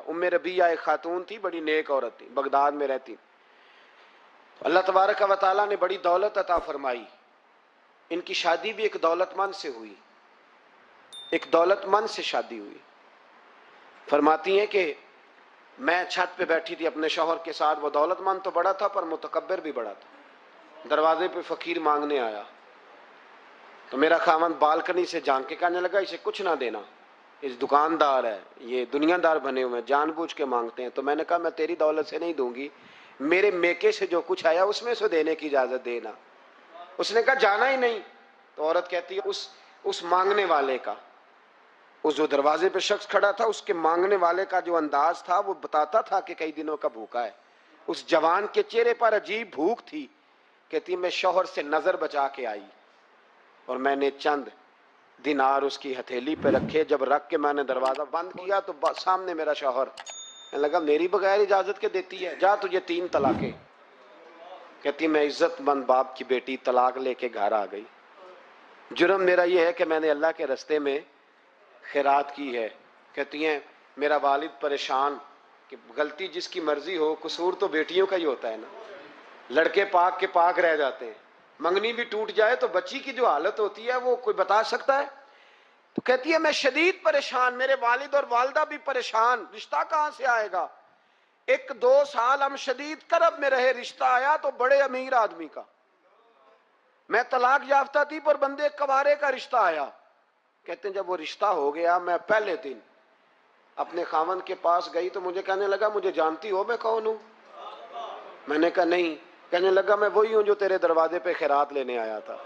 ربیہ ایک خاتون تھی، بڑی نیک عورت تھی، بغداد میں رہتی. اللہ تبارک و تعالیٰ نے بڑی دولت عطا فرمائی. ان کی شادی بھی ایک دولت مند سے ہوئی، ایک دولت مند سے شادی ہوئی. فرماتی ہیں کہ میں چھت پہ بیٹھی تھی اپنے شوہر کے ساتھ. وہ دولت مند تو بڑا تھا پر متکبر بھی بڑا تھا. دروازے پہ فقیر مانگنے آیا تو میرا خاوند بالکنی سے جھانک کے کہنے لگا اسے کچھ نہ دینا، اس دکاندار ہے، یہ دنیا دار بنے ہوئے ہیں، جان بوجھ کے مانگتے ہیں. تو میں نے کہا میں تیری دولت سے نہیں دوں گی، میرے میکے سے جو کچھ آیا اس میں سے دینے کی اجازت دینا. اس نے کہا جانا ہی نہیں. تو عورت کہتی ہے اس مانگنے والے کا، اس جو دروازے پہ شخص کھڑا تھا، اس کے مانگنے والے کا جو انداز تھا وہ بتاتا تھا کہ کئی دنوں کا بھوکا ہے. اس جوان کے چہرے پر عجیب بھوک تھی. کہتی میں شوہر سے نظر بچا کے آئی اور میں نے چند دینار اس کی ہتھیلی پہ رکھے. جب رکھ کے میں نے دروازہ بند کیا تو سامنے میرا شوہر. کہنے لگا میری بغیر اجازت کے دیتی ہے، جا تجھے 3 طلاقیں. کہتی میں عزت مند باپ کی بیٹی طلاق لے کے گھر آ گئی. جرم میرا یہ ہے کہ میں نے اللہ کے رستے میں خیرات کی ہے. کہتی ہیں میرا والد پریشان کہ غلطی جس کی مرضی ہو، قصور تو بیٹیوں کا ہی ہوتا ہے نا. لڑکے پاک کے پاک رہ جاتے ہیں، منگنی بھی ٹوٹ جائے تو بچی کی جو حالت ہوتی ہے وہ کوئی بتا سکتا ہے؟ تو کہتی ہے میں شدید پریشان، میرے والد اور والدہ بھی پریشان، رشتہ کہاں سے آئے گا؟ 1-2 سال ہم شدید کرب میں رہے، رشتہ آیا تو بڑے امیر آدمی کا. میں طلاق یافتہ تھی پر بندے کوارے کا رشتہ آیا. کہتے ہیں جب وہ رشتہ ہو گیا میں پہلے دن اپنے خاوند کے پاس گئی تو مجھے کہنے لگا مجھے جانتی ہو میں کون ہوں؟ میں نے کہا نہیں. کہنے لگا میں وہی ہوں جو تیرے دروازے پہ خیرات لینے آیا تھا.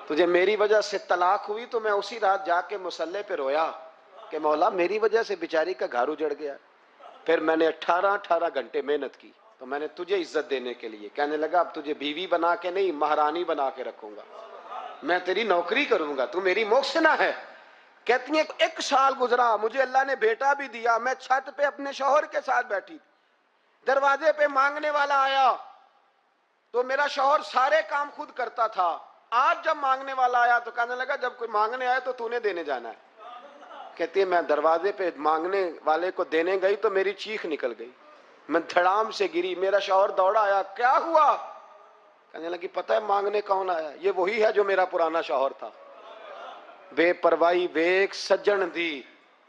تجھے میری وجہ سے طلاق ہوئی تو میں اسی رات جا کے مصلے پہ رویا کہ مولا میری وجہ سے بیچاری کا گھر اجڑ گیا. پھر میں نے 18 گھنٹے محنت کی تو میں نے تجھے عزت دینے کے لیے. کہنے لگا اب تجھے بیوی بنا کے نہیں مہرانی بنا کے رکھوں گا، میں تیری نوکری کروں گا، تو میری محسنہ ہے. کہتی ہیں 1 سال گزرا، مجھے اللہ نے بیٹا بھی دیا. میں چھت پہ اپنے شوہر کے ساتھ بیٹھی تھی، دروازے پہ مانگنے والا آیا تو میرا شوہر سارے کام خود کرتا تھا. آج جب مانگنے والا آیا تو کہنے لگا جب کوئی مانگنے آیا تو نے دینے جانا ہے. کہتی ہے میں دروازے پہ مانگنے والے کو دینے گئی تو میری چیخ نکل گئی، میں دھڑام سے گری. میرا شوہر دوڑا آیا، کیا ہوا؟ کہنے لگی پتہ ہے مانگنے کون آیا؟ یہ وہی ہے جو میرا پرانا شوہر تھا. بے پرواہی ویک سجن دی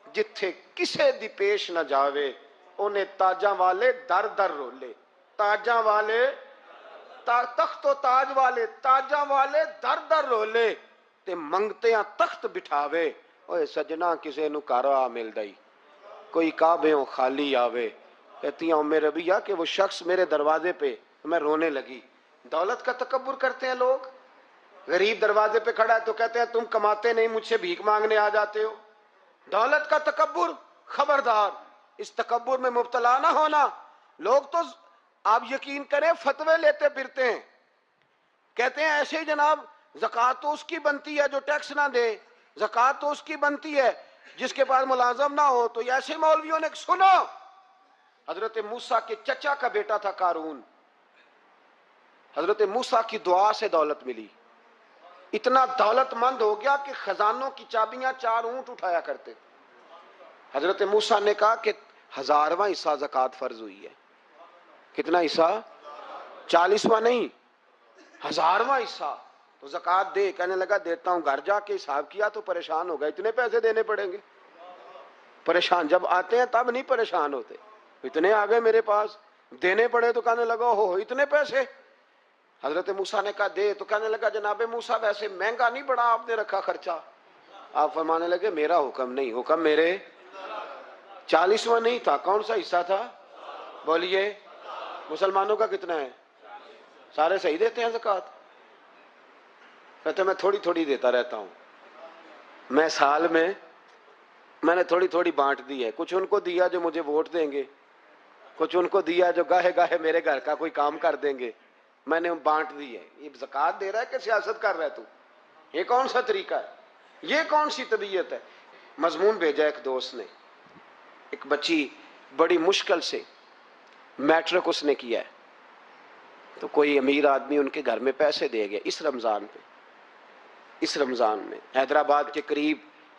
جتھے کسے دی پیش نہ جاوے، انہیں تاجاں والے در در رولے. تاجاں والے تخت و تاج والے، تاجاں والے در در رولے تے منگتیاں تخت بٹھاوے. اوے سجنا کسے نو کارا مل دئی، کوئی کعبےوں خالی آوے. کہتی ہیں ام ربیہ کہ وہ شخص میرے دروازے پہ، میں رونے لگی. دولت کا تکبر کرتے ہیں لوگ. غریب دروازے پہ کھڑا ہے تو کہتے ہیں تم کماتے نہیں، مجھ سے بھیک مانگنے آ جاتے ہو. دولت کا تکبر، خبردار اس تکبر میں مبتلا نہ ہونا. لوگ تو آپ یقین کریں فتوے لیتے پھرتے ہیں، کہتے ہیں ایسے ہی جناب زکوٰۃ تو اس کی بنتی ہے جو ٹیکس نہ دے، زکوٰۃ تو اس کی بنتی ہے جس کے پاس ملازم نہ ہو. تو ایسے مولویوں نے سنو، حضرت موسیٰ کے چچا کا بیٹا تھا قارون، حضرت موسیٰ کی دعا سے دولت ملی. اتنا دولت مند ہو گیا کہ خزانوں کی چابیاں 4 اونٹ اٹھایا کرتے. حضرت موسیٰ نے کہا کہ 1000واں حصہ زکوٰۃ فرض ہوئی ہے. کتنا حصہ؟ 40واں نہیں، 1000واں حصہ. تو زکوٰۃ دے. کہنے لگا دیتا ہوں. گھر جا کے حساب کیا تو پریشان ہو گئے، اتنے پیسے دینے پڑیں گے. پریشان جب آتے ہیں تب نہیں پریشان ہوتے، اتنے آ گئے میرے پاس دینے پڑے تو کہنے لگا ہو اتنے پیسے. حضرت موسیٰ نے کہا دے. تو کہنے لگا جناب موسیٰ ویسے مہنگا نہیں بڑا آپ نے رکھا خرچہ. آپ فرمانے لگے میرا حکم نہیں، حکم میرے 40واں نہیں تھا. کون سا حصہ تھا؟ بولیے. مسلمانوں کا کتنا ہے؟ سارے صحیح دیتے ہیں زکوٰۃ؟ کہتے میں تھوڑی تھوڑی دیتا رہتا ہوں. میں سال میں نے تھوڑی تھوڑی بانٹ دی ہے. کچھ ان کو دیا جو مجھے ووٹ دیں گے، کچھ ان کو دیا جو گاہے گاہے میرے گھر کا کوئی کام کر دیں گے. میں نے بانٹ دی ہے. یہ زکوٰۃ دے رہا ہے کہ سیاست کر رہا ہے تو؟ یہ کون سا طریقہ ہے؟ یہ کون سی طبیعت ہے؟ مضمون بھیجا ایک دوست نے، ایک بچی بڑی مشکل سے میٹرک اس نے کیا ہے تو کوئی امیر آدمی ان کے گھر میں پیسے دے گیا اس رمضان پہ. اس رمضان میں حیدرآباد کے قریب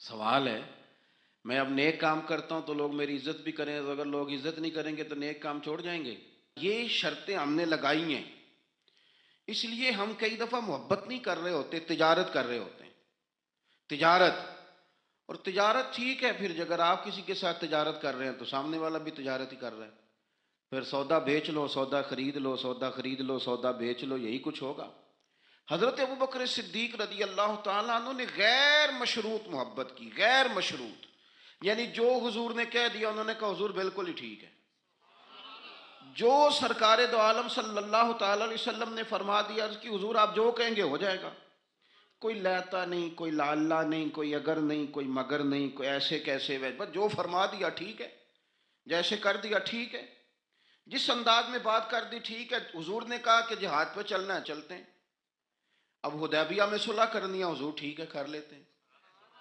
سوال ہے، میں اب نیک کام کرتا ہوں تو لوگ میری عزت بھی کریں، تو اگر لوگ عزت نہیں کریں گے تو نیک کام چھوڑ جائیں گے؟ یہ شرطیں ہم نے لگائی ہیں، اس لیے ہم کئی دفعہ محبت نہیں کر رہے ہوتے، تجارت کر رہے ہوتے ہیں۔ تجارت، اور تجارت ٹھیک ہے، پھر اگر آپ کسی کے ساتھ تجارت کر رہے ہیں تو سامنے والا بھی تجارت ہی کر رہا ہے، پھر سودا بیچ لو، سودا خرید لو، سودا خرید لو، سودا بیچ لو، یہی کچھ ہوگا۔ حضرت ابوبکر صدیق رضی اللہ تعالیٰ عنہ نے غیر مشروط محبت کی، غیر مشروط، یعنی جو حضور نے کہہ دیا انہوں نے کہا حضور بالکل ہی ٹھیک ہے، جو سرکار دو عالم صلی اللہ تعالی علیہ وسلم نے فرما دیا کہ حضور آپ جو کہیں گے ہو جائے گا، کوئی لیتا نہیں، کوئی لالا نہیں، کوئی اگر نہیں، کوئی مگر نہیں، کوئی ایسے کیسے، بس جو فرما دیا ٹھیک ہے، جیسے کر دیا ٹھیک ہے، جس انداز میں بات کر دی ٹھیک ہے۔ حضور نے کہا کہ جہاد پہ چلنا ہے چلتے ہیں، اب حدیبیہ میں صلح کرنی ہے، حضور ٹھیک ہے کر لیتے ہیں۔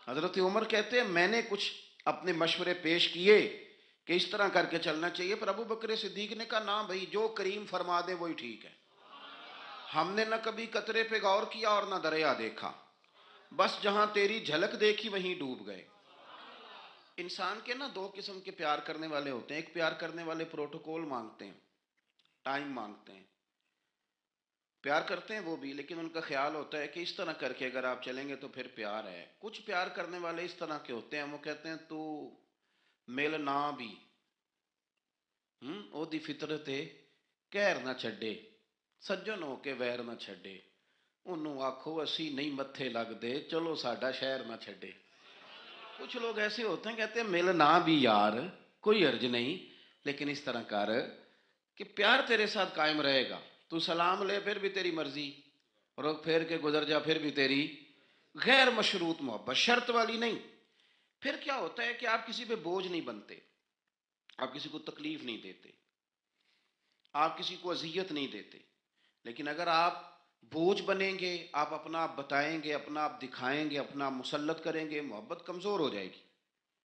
حضرت عمر کہتے ہیں میں نے کچھ اپنے مشورے پیش کیے کہ اس طرح کر کے چلنا چاہیے، پر ابو بکر صدیق نے کہا نہ بھائی، جو کریم فرما دے وہی ٹھیک ہے۔ ہم نے نہ کبھی قطرے پہ غور کیا اور نہ دریا دیکھا، بس جہاں تیری جھلک دیکھی وہیں ڈوب گئے۔ انسان کے نا دو قسم کے پیار کرنے والے ہوتے ہیں، ایک پیار کرنے والے پروٹوکول مانگتے ہیں، ٹائم مانگتے ہیں، پیار کرتے ہیں وہ بھی، لیکن ان کا خیال ہوتا ہے کہ اس طرح کر کے اگر آپ چلیں گے تو پھر پیار ہے۔ کچھ پیار کرنے والے اس طرح کے ہوتے ہیں، وہ کہتے ہیں تو مل نہ بھی او دی فطرت کہر نہ چھڈے، سجن ہو کے ویر نہ چھڈے، انہوں آکھو اسی نہیں متھے لگ دے، چلو ساڈا شہر نہ چھڈے۔ کچھ لوگ ایسے ہوتے ہیں کہتے ہیں مل نہ بھی یار، کوئی عرض نہیں، لیکن اس طرح کر کہ پیار تیرے ساتھ قائم رہے گا، تو سلام لے پھر بھی تیری مرضی، رخ پھیر کے گزر جا پھر بھی تیری۔ غیر مشروط محبت، شرط والی نہیں۔ پھر کیا ہوتا ہے کہ آپ کسی پہ بوجھ نہیں بنتے، آپ کسی کو تکلیف نہیں دیتے، آپ کسی کو اذیت نہیں دیتے، لیکن اگر آپ بوجھ بنیں گے، آپ اپنا آپ بتائیں گے، اپنا آپ دکھائیں گے، اپنا آپ مسلط کریں گے، محبت کمزور ہو جائے گی۔